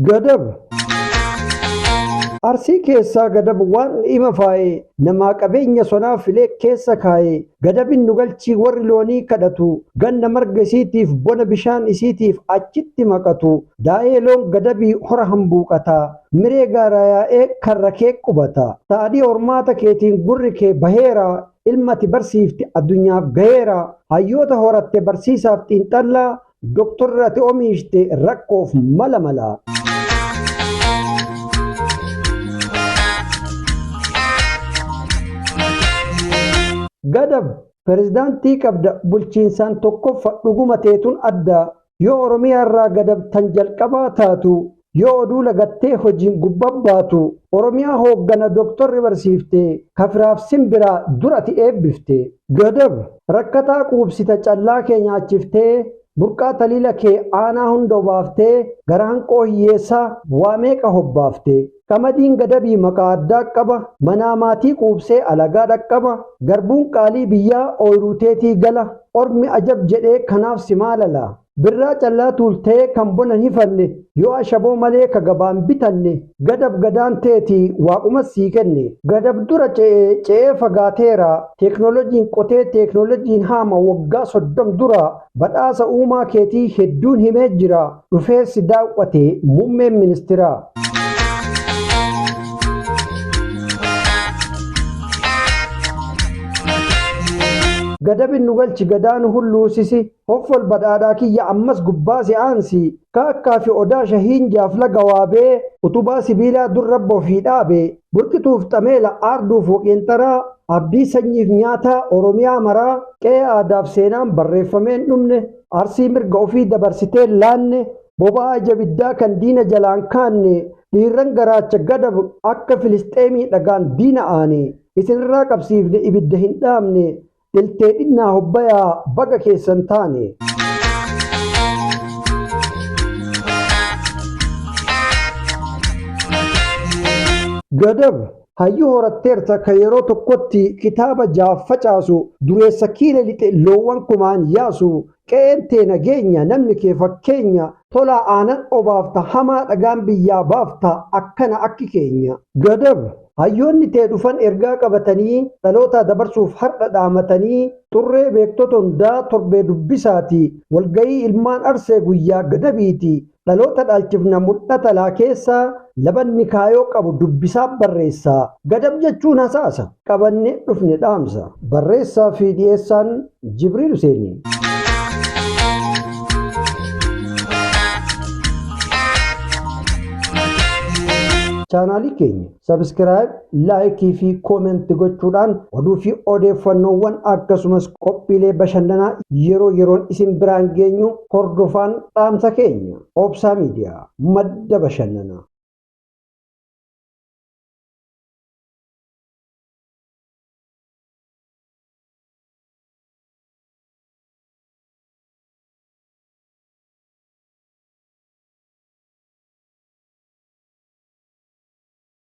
Gadab Arsii keessaa gadab waan ima faayee namaa qabeenya sonaa filee keessa kaayee gadabin nu galchii warri loonii kadhatu ganna marga isiitiif bona bishaan isiitiif achitti maqatu daa'ee loon gadabii hora hambuuqataa miree gaaraa yaa'ee karra kee qubata taadhii hormaata keetiin gurri kee baheera ilmati barsiifti addunyaaf gaheera hayyoota horatte barsiisaaf xiinxallaa doktorri ati oomishte rakkoof mala. Gadab Pireezidaantii qabda bulchiinsaan tokkoffa dhuguma teetun adda yoo Oromiyaa irraa gadab tan jalqabaa taatu yoo oduu lagattee hojiin gubbabbaatu Oromiyaa hooggana doktorri barsiifte kafiraaf simbiraa durati eebbifte gadab rakkataa quubsita callaa kee nyaachiftee burqaa taliila kee aanaa hunda obaaftee garaan qoohiyyeessaa waa meeqa hobbaaftee qamadiin gadabii maqaa addaa qaba manaa maatii quubsee alagaa dhaqqaba garbuun qaalii biyyaa ooyiruuteetii gala ormi ajab jedhee kanaaf si maalala birraa callaa tuultee kan bona hifanne yoo ashaboo malee ka gabaan bitanne gadab gadaan teetii waaquma sii kenne gadab dura ce'ee fagaateera teeknooloojiin qotee teeknooloojiin haama waggaa 30 dura badhaasa uumaa keetii hedduun himee jira dhufee si daawwate muummeen ministeeraa. Gadabin nu galchi gadaan hulluusisi hoffol badhaadhaa kiyya ammas gubbaa si aansi kaakkaa fi odaa shahiin jaafla gawaabee utubaa sibiilaa durra bofii dhaabee burqituuf xameela aarduuf waqeenxaraa abdii sanyiif nyaataa Oromiyaa maraa qe'ee aadaaf seenaan barreeffameen dhumne arsii mirga ofii dabarsitee laanne boba'aa jabiddaa kan diina jalaan kaanne dhiirran garaacha gadab akka Filisxeemii dhagaan diina aane isinirraa qabsiifne ibidda hin dhaamne Iltee dhinnaa hobbayaa baga keessan taane. Gadab hayyuu horatteerta kan yeroo tokkotti kitaaba facaasu dureessa kiila lixe loowwan kumaan yaasu qe'een tee nageenya namni kee fakkeenya tolaa aanan obaafta hamaa dhagaan biyyaa baafta akkana akki keenya. Gadab hayyoonni tee dhufan ergaa qabatanii dhaloota dabarsuuf har'a dhaamatanii xurree beektota hundaa torbee dubbisaati walgayii ilmaan arsee guyyaa gadabiiti dhaloota dhaalchifna mul'ata laa keessaa labanni kaayoo qabu dubbisaaf barreessaa gadab jechuun hasaasa qabanne dhufne dhaamsa barreessaa fi dhiyeessaan Jibriil Huseenii. Chaanaalii keenya sabskiraayib laayikii fi koomentii gochuudhaan oduu fi odeeffannoowwan akkasumas qophiilee bashannanaa yeroo yeroon isin biraan geenyu hordofaan dhaamsa keenya Obsaa Miidiyaa madda bashannanaa.